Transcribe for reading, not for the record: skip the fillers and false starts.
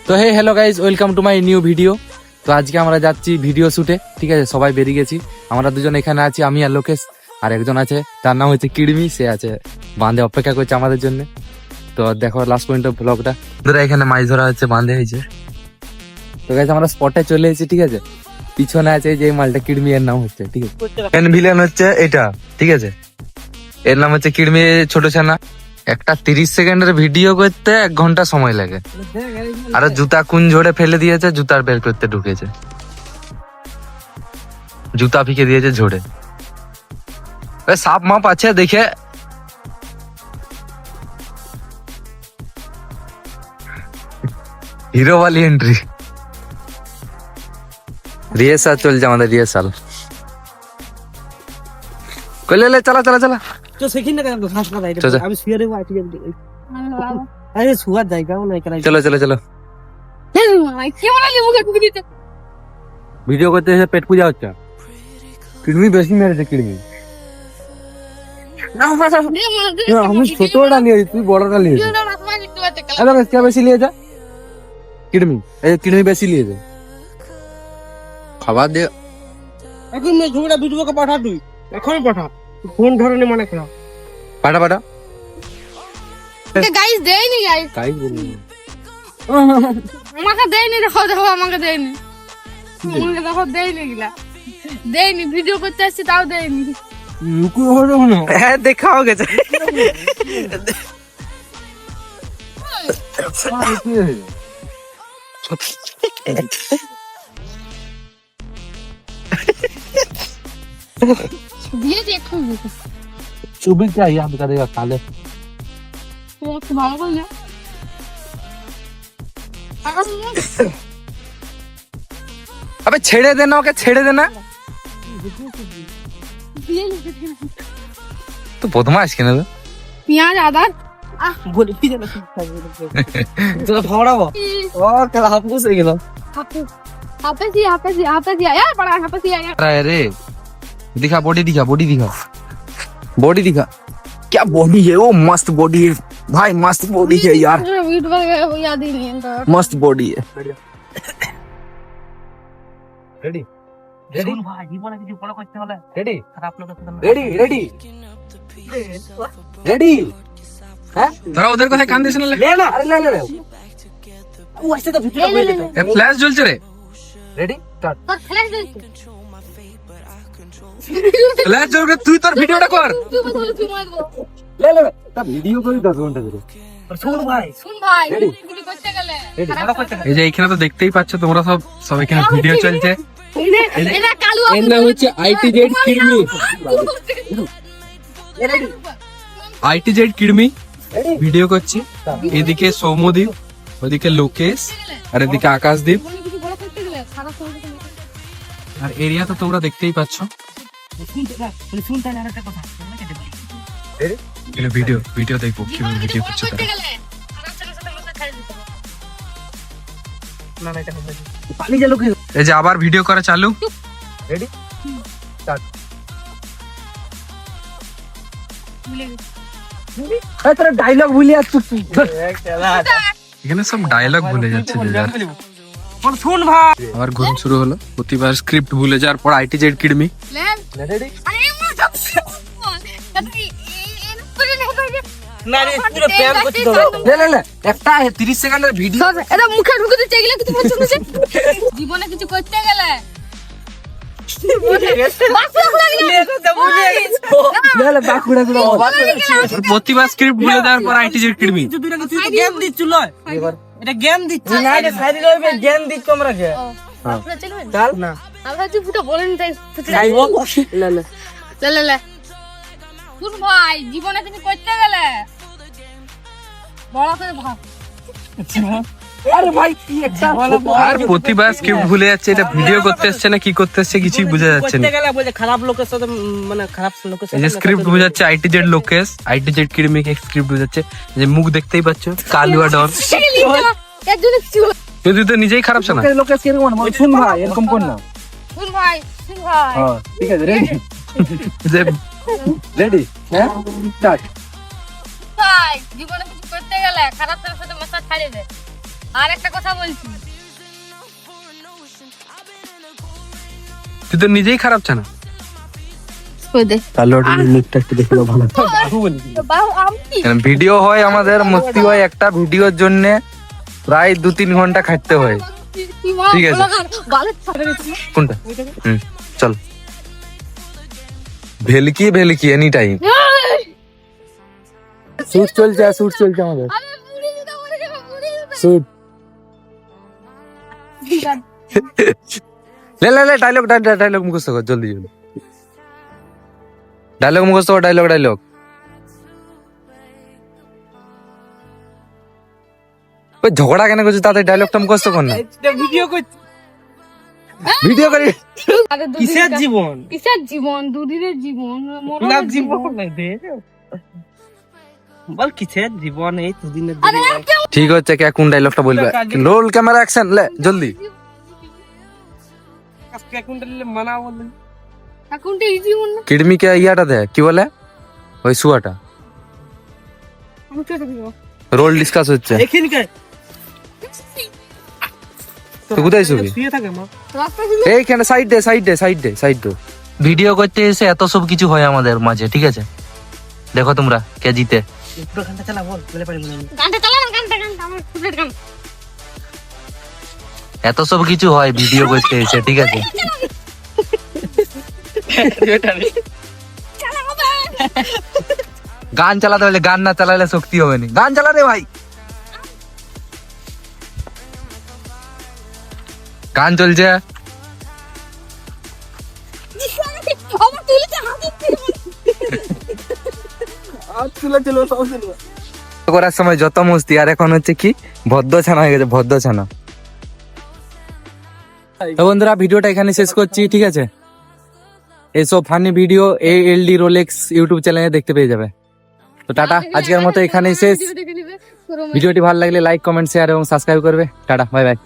তো hey hello guys, welcome to my new video. তো আজকে আমরা যাচ্ছি ভিডিও শুটে, ঠিক আছে? সবাই বেরিয়ে গেছি, আমরা দুজন এখানে আছি, আমি আর লোকেশ। আর একজন আছে, তার নাম হচ্ছে কিড়মি, সে আছে বাঁধে অপেক্ষা করছে আমাদের জন্য। তো দেখো লাস্ট পয়েন্ট অফ ব্লগটা। এখানে মাছ ধরা হচ্ছে, বাঁধে হয়েছে। তো গাইজ আমরা স্পটে চলে এসেছি, ঠিক আছে? পিছনে আছে যে মালটা, কিড়মি এর নাম হচ্ছে, ঠিক আছে? ভিলেন হচ্ছে এটা, ঠিক আছে? এর নাম হচ্ছে কিড়মি ছোট ছানা। একটা 30 সেকেন্ডের ভিডিও করতে 1 ঘন্টা সময় লাগে। আর জুতা কোন ঝোড়ে ফেলে দিয়েছে, জুতার বের করতে ঢুকেছে, জুতা ফিকে দিয়েছে ঝোড়ে। সাপ মাপ আছে দেখে। হিরো वाली এন্ট্রি। রিহার্সাল চলছে আমাদের, রিহার্সাল। কইলে চলা চলা চলা। তো সেখান থেকে ঘাস না যাই, আমি শুয়ে দেবো। আরে শুয়ার জায়গাও নাই। চলো চলো চলো। ভিডিও করতে এসে পেট পূজা হচ্ছে। কিড়মি বেশি মেরেছে, কিড়মি। আমি ছোটটা নিয়েছি, তুই বড়টা নিয়েছিস। কে বেশি নিয়েছে? কিড়মি। এই কিড়মি বেশি নিয়েছে। খাবার দিয়ে এখন ঝুমড়া ভিডিওকে পাঠা, তুই এখনই পাঠা। ফোন ধরনে মনে করা পাঠা পাঠা। গাইস দেয়নি, গাইস গাইস বলি আমাকে দেয়নি। দেখো দেখো, আমাকে দেয়নি, আমাকে দেখো দেয়নি, গিলা দেয়নি। ভিডিও করতে আসছি তাও দেয়নি। হ্যাঁ, দেখা হয়ে গেছে। দিয়েছি একটু চুবি চাই আমি কাদের কালে। একটু ভালো করে না। আবে ছেড়ে দে না, ওকে ছেড়ে দে না। তো বদমাশ কেন? পেঁয়াজ আদা বলি পিজে না তোরা ভাড়াবো। ও কাল হাফুস হয়ে গেল। हापे सिया यार, बड़ा हापे सिया यार। अरे दिखा बॉडी, दिखा बॉडी, दिखा बॉडी, दिखा क्या बॉडी है। वो मस्त बॉडी है भाई, मस्त बॉडी है यार, वीट पर याद ही नहीं है। मस्त बॉडी है। रेडी रेडी भाई, জীবনে কিছু ফলো করতে হলে रेडी খারাপ লোকের সাথে रेडी रेडी रेडी। হ্যাঁ ধরা ওদের কথা কান দিছ না। ले ना, अरे ले ले ও আসছে তো ভিডিও করে দিতে। এ ফ্ল্যাশ জ্বলছে রে। Ready start. तो फ्लैश दे ফ্ল্যাশ জ্বলবে, তুই তোর ভিডিওটা কর। तू बता तू मार दो। ले ले তা ভিডিও করি 10 ঘন্টা ধরে। শুন ভাই, सुन भाई কিছু করতে গেলে খারাপ করতে এই যে এখানে তো দেখতেই পাচ্ছ তোমরা, সব এখানে ভিডিও চলছে। এটা কালু এর নাম হচ্ছে আইটিজেড কিড়মি। আইটিজেড কিড়মি ভিডিও করছি। এদিকে সৌম্যদীপ, ওদিকে লোকেশ, আর এদিকে আকাশদীপ। কিছু বড় করতে গেলে খারাপ করে দিতে। আর এরিয়া তো তোমরা দেখতেই পাচ্ছ। শুনতে না একটা কথা ভিডিও ভিডিও দেখবো কিভাবে ভিডিও করছে করতে তারা। গেলে খারাপ ছেলের সাথে মাথা খাই দিতে হবে। না না এটা হবে পানি চালু কি এই যে আবার ভিডিও করা চালু। Ready start. ভুলে গেছি। এই তোর ডায়লগ ভুলে যাচ্ছিস তুই। এখানে সব ডায়লগ ভুলে যাচ্ছে যে যার। বল শুন ভাই, আবার ঘুম শুরু হলো। প্রতিবার স্ক্রিপ্ট ভুলে যাওয়ার পর আইটিজেড কিড়মি। লেন রেডি আরে মা সব না রে পুরো প্ল্যান করতে দাও। লে একটা 30 সেকেন্ডের ভিডিও। এটা মুখে ঢুকে দিতে গেলে কিছু বলছো না। জীবনে কিছু করতে গেলে প্রতিবার স্ক্রিপ্ট ভুলে যাওয়ার পর আইটিজেড কিড়মি। তুই গেম দিচ্ছিল এটা গেম দিচ্ছি না রে, সাইড লইবে গেম দিচ্ছ আমরা কে চল না আমরা যে ফুটা বলেন তাই খাইবো না না লে শুন ভাই, জীবনে কিছু করতে গেলে বড় করে ভাব। আরে ভাই কি একটা আর প্রতিবার স্ক্রিপ্ট ভুলে যাচ্ছে, এটা ভিডিও করতে এসছে না কি করতে এসছে কিছুই বোঝা যাচ্ছে না। করতে গেলে বলে খারাপ লোকের সাথে মানে খারাপ লোকের এই যে সাথে স্ক্রিপ্ট বোঝাচ্ছে আইটিজেড লোকেশ, আইটিজেড কিড়মি কে স্ক্রিপ্ট বোঝাচ্ছে। যে মুখ দেখতেই পাচ্ছ, কালুয়া ডর। এর জন্য কিছু বলো। তুই তো নিজেই খারাপ শোনা। লোকের কিরকম মানে শুন ভাই এরকম কর না। শুন ভাই, শুন ভাই, হ্যাঁ ঠিক আছে রেডি যে রেডি হ্যাঁ স্টার্ট। ভাই জীবনে কিছু করতে গেলে খারাপ ছেলের সাথে মেশা ছাড়িয়ে দে। আর একটা কথা বলছি, তুই তো নিজেই খারাপ ছানা। কই দে তাহলে ওটা মুখটা একটু দেখে দাও ভালো। বাহু আমি ভিডিও হয় আমাদের, মস্তি হয়, একটা ভিডিওর জন্য প্রায় 2-3 ঘন্টা খাটতে হয়। ঠিক আছে। কোনটা? চল। ভেলকি ভেলকি এনি টাইম। শুট চলছে আমাদের শুট। লে ডায়লগ মুখস্থ কর জলদি। ডায়লগ মুখস্থ কর, ডায়লগ। ওই ঝগড়া কেন করছিস? তাদের ডায়লগটা মুখস্থ কর না। ভিডিও করছি। ভিডিও করি। কিসের জীবন? কিসের জীবন? দুদিনের জীবন, না মরণের জীবন নাই দে। বল কিসের জীবন এই দুদিনের আরে জীবন। ঠিক হচ্ছে, কে কোন ডায়লগটা বলবে? রোল ক্যামেরা অ্যাকশন, লে জলদি। আজকে কোনটা নিলে মানা বললেন? এখনটা এই জীবন না। কিডমিকে ইয়াটা দে, কি বলে ওই শুয়াটা। আমি ছোট দিব। রোল ডিসকাস হচ্ছে। এখানকার তুই কোথায় শুবি? শুয়ে থাকে মা। রাস্তা ছিল এইখানে সাইড দে। ভিডিও করতে এসে এত সব কিছু হয় আমাদের মাঝে, ঠিক আছে? দেখো তোমরা কে জিতে। পুরো ঘন্টা চালা বল বলে পারি মনে গানটা চালা না, গানটা আমার ফুলের গান। এত সব কিছু হয় ভিডিও করতে এসে, ঠিক আছে? চালা হবে। গান চালাতে হলে, গান না চালালে শক্তি হবে না। গান চালা রে ভাই। গান চলছে। আমার তুলিতে হাত দিতে। করার সময় যত মস্তি, আর এখন হচ্ছে কি ভদ্র ছানা হয়ে গেছে, ভদ্র ছানা। তো বন্ধুরা, ভিডিওটা এখানে শেষ করছি, ঠিক আছে? এইসব funny video ALD Rolex YouTube চ্যানেলে দেখতে পেয়ে যাবে। তো টাটা, আজকের মতো এখানেই শেষ। ভিডিওটি ভালো লাগলে লাইক, কমেন্ট, শেয়ার এবং সাবস্ক্রাইব করবে। Tata, bye bye.